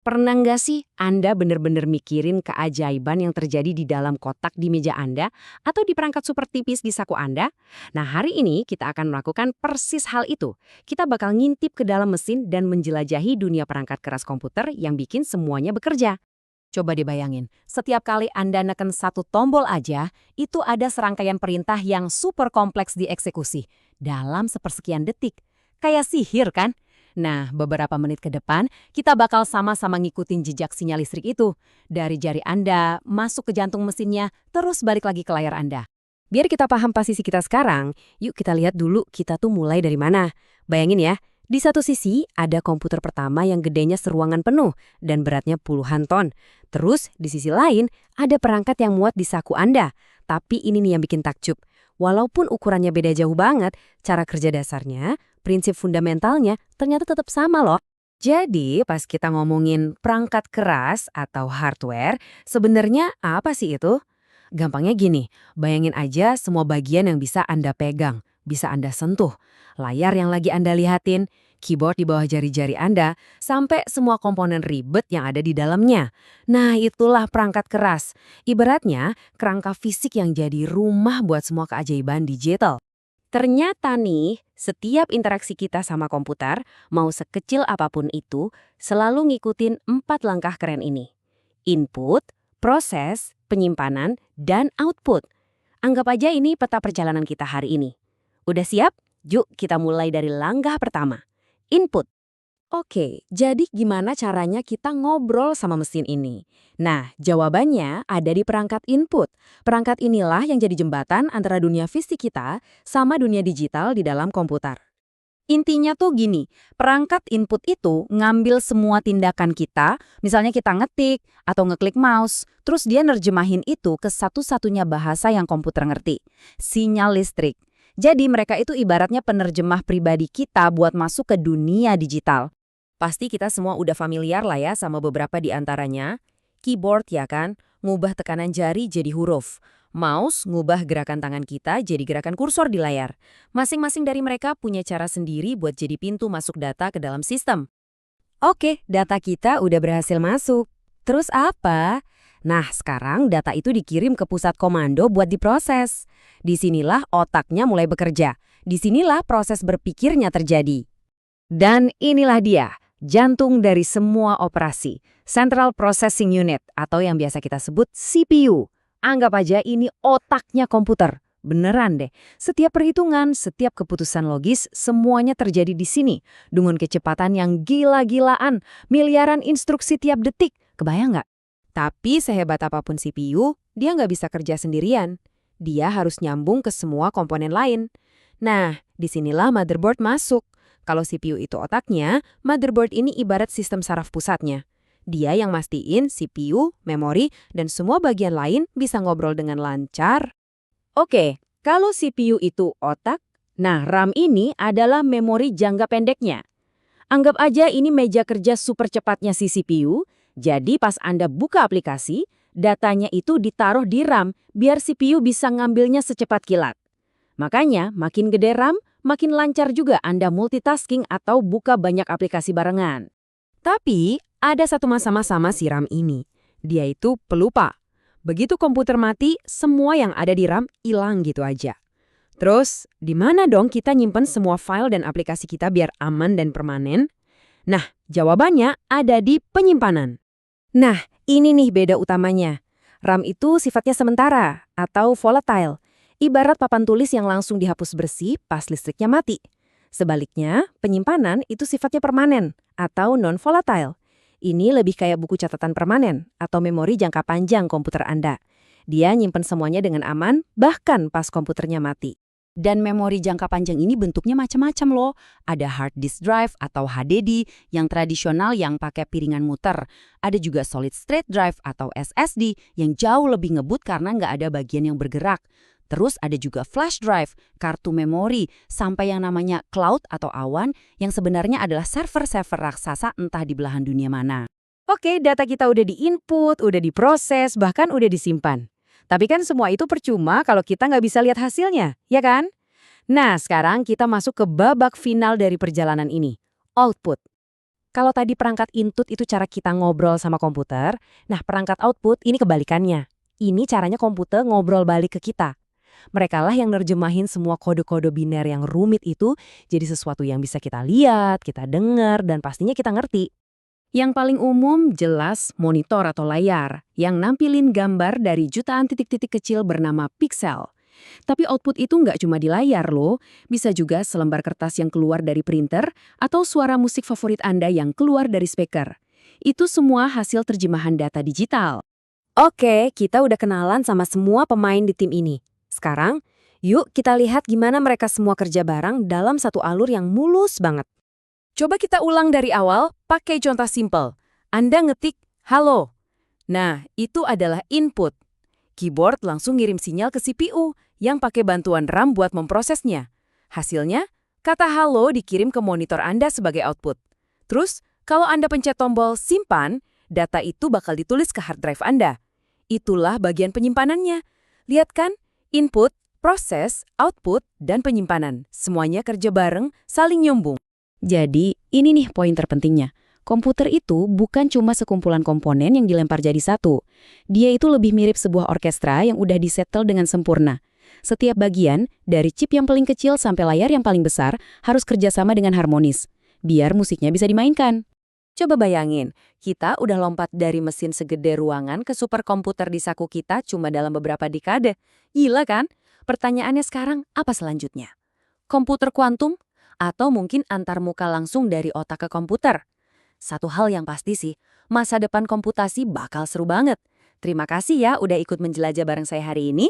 Pernah nggak sih Anda bener-bener mikirin keajaiban yang terjadi di dalam kotak di meja Anda atau di perangkat super tipis di saku Anda? Nah, hari ini kita akan melakukan persis hal itu. Kita bakal ngintip ke dalam mesin dan menjelajahi dunia perangkat keras komputer yang bikin semuanya bekerja. Coba dibayangin, setiap kali Anda neken satu tombol aja, itu ada serangkaian perintah yang super kompleks dieksekusi dalam sepersekian detik. Kayak sihir kan? Nah, beberapa menit ke depan, kita bakal sama-sama ngikutin jejak sinyal listrik itu. Dari jari Anda, masuk ke jantung mesinnya, terus balik lagi ke layar Anda. Biar kita paham posisi kita sekarang, yuk kita lihat dulu kita tuh mulai dari mana. Bayangin ya, di satu sisi ada komputer pertama yang gedenya seruangan penuh dan beratnya puluhan ton. Terus di sisi lain ada perangkat yang muat di saku Anda. Tapi ini nih yang bikin takjub. Walaupun ukurannya beda jauh banget, cara kerja dasarnya, prinsip fundamentalnya ternyata tetap sama loh. Jadi pas kita ngomongin perangkat keras atau hardware, sebenarnya apa sih itu? Gampangnya gini, bayangin aja semua bagian yang bisa Anda pegang, bisa Anda sentuh. Layar yang lagi Anda lihatin, keyboard di bawah jari-jari Anda, sampai semua komponen ribet yang ada di dalamnya. Nah, itulah perangkat keras. Ibaratnya, kerangka fisik yang jadi rumah buat semua keajaiban digital. Ternyata nih, setiap interaksi kita sama komputer, mau sekecil apapun itu, selalu ngikutin 4 langkah keren ini. Input, proses, penyimpanan, dan output. Anggap aja ini peta perjalanan kita hari ini. Udah siap? Yuk kita mulai dari langkah pertama. Input. Oke, jadi gimana caranya kita ngobrol sama mesin ini? Nah, jawabannya ada di perangkat input. Perangkat inilah yang jadi jembatan antara dunia fisik kita sama dunia digital di dalam komputer. Intinya tuh gini, perangkat input itu ngambil semua tindakan kita, misalnya kita ngetik atau ngeklik mouse, terus dia nerjemahin itu ke satu-satunya bahasa yang komputer ngerti, sinyal listrik. Jadi mereka itu ibaratnya penerjemah pribadi kita buat masuk ke dunia digital. Pasti kita semua udah familiar lah ya sama beberapa di antaranya. Keyboard ya kan, ngubah tekanan jari jadi huruf. Mouse ngubah gerakan tangan kita jadi gerakan kursor di layar. Masing-masing dari mereka punya cara sendiri buat jadi pintu masuk data ke dalam sistem. Oke, data kita udah berhasil masuk. Terus apa? Nah, sekarang data itu dikirim ke pusat komando buat diproses. Disinilah otaknya mulai bekerja. Disinilah proses berpikirnya terjadi. Dan inilah dia, jantung dari semua operasi, Central Processing Unit atau yang biasa kita sebut CPU. Anggap aja ini otaknya komputer. Beneran deh, setiap perhitungan, setiap keputusan logis, semuanya terjadi di sini. Dengan kecepatan yang gila-gilaan, miliaran instruksi tiap detik. Kebayang nggak? Tapi sehebat apapun CPU, dia nggak bisa kerja sendirian. Dia harus nyambung ke semua komponen lain. Nah, disinilah motherboard masuk. Kalau CPU itu otaknya, motherboard ini ibarat sistem saraf pusatnya. Dia yang mastiin CPU, memori, dan semua bagian lain bisa ngobrol dengan lancar. Oke, kalau CPU itu otak, nah RAM ini adalah memori jangka pendeknya. Anggap aja ini meja kerja super cepatnya si CPU, jadi pas Anda buka aplikasi, datanya itu ditaruh di RAM biar CPU bisa ngambilnya secepat kilat. Makanya makin gede RAM, makin lancar juga Anda multitasking atau buka banyak aplikasi barengan. Tapi ada satu masalah sama si RAM ini. Dia itu pelupa. Begitu komputer mati, semua yang ada di RAM hilang gitu aja. Terus, di mana dong kita nyimpen semua file dan aplikasi kita biar aman dan permanen? Nah, jawabannya ada di penyimpanan. Nah, ini nih beda utamanya. RAM itu sifatnya sementara atau volatile. Ibarat papan tulis yang langsung dihapus bersih pas listriknya mati. Sebaliknya, penyimpanan itu sifatnya permanen atau non-volatile. Ini lebih kayak buku catatan permanen atau memori jangka panjang komputer Anda. Dia nyimpen semuanya dengan aman, bahkan pas komputernya mati. Dan memori jangka panjang ini bentuknya macam-macam loh. Ada hard disk drive atau HDD yang tradisional yang pakai piringan muter. Ada juga solid state drive atau SSD yang jauh lebih ngebut karena nggak ada bagian yang bergerak. Terus ada juga flash drive, kartu memori, sampai yang namanya cloud atau awan yang sebenarnya adalah server-server raksasa entah di belahan dunia mana. Oke, data kita udah diinput, udah diproses, bahkan udah disimpan. Tapi kan semua itu percuma kalau kita nggak bisa lihat hasilnya, ya kan? Nah, sekarang kita masuk ke babak final dari perjalanan ini, output. Kalau tadi perangkat input itu cara kita ngobrol sama komputer, nah perangkat output ini kebalikannya. Ini caranya komputer ngobrol balik ke kita. Merekalah yang nerjemahin semua kode-kode biner yang rumit itu jadi sesuatu yang bisa kita lihat, kita dengar, dan pastinya kita ngerti. Yang paling umum jelas monitor atau layar yang nampilin gambar dari jutaan titik-titik kecil bernama piksel. Tapi output itu nggak cuma di layar loh, bisa juga selembar kertas yang keluar dari printer atau suara musik favorit Anda yang keluar dari speaker. Itu semua hasil terjemahan data digital. Oke, kita udah kenalan sama semua pemain di tim ini. Sekarang, yuk kita lihat gimana mereka semua kerja bareng dalam satu alur yang mulus banget. Coba kita ulang dari awal, pakai contoh simple. Anda ngetik, halo. Nah, itu adalah input. Keyboard langsung ngirim sinyal ke CPU yang pakai bantuan RAM buat memprosesnya. Hasilnya, kata halo dikirim ke monitor Anda sebagai output. Terus, kalau Anda pencet tombol simpan, data itu bakal ditulis ke hard drive Anda. Itulah bagian penyimpanannya. Lihat kan? Input, proses, output, dan penyimpanan. Semuanya kerja bareng, saling nyambung. Jadi, ini nih poin terpentingnya. Komputer itu bukan cuma sekumpulan komponen yang dilempar jadi satu. Dia itu lebih mirip sebuah orkestra yang udah disetel dengan sempurna. Setiap bagian, dari chip yang paling kecil sampai layar yang paling besar, harus kerjasama dengan harmonis, biar musiknya bisa dimainkan. Coba bayangin, kita udah lompat dari mesin segede ruangan ke superkomputer di saku kita cuma dalam beberapa dekade. Gila kan? Pertanyaannya sekarang, apa selanjutnya? Komputer kuantum? Atau mungkin antarmuka langsung dari otak ke komputer? Satu hal yang pasti sih, masa depan komputasi bakal seru banget. Terima kasih ya udah ikut menjelajah bareng saya hari ini.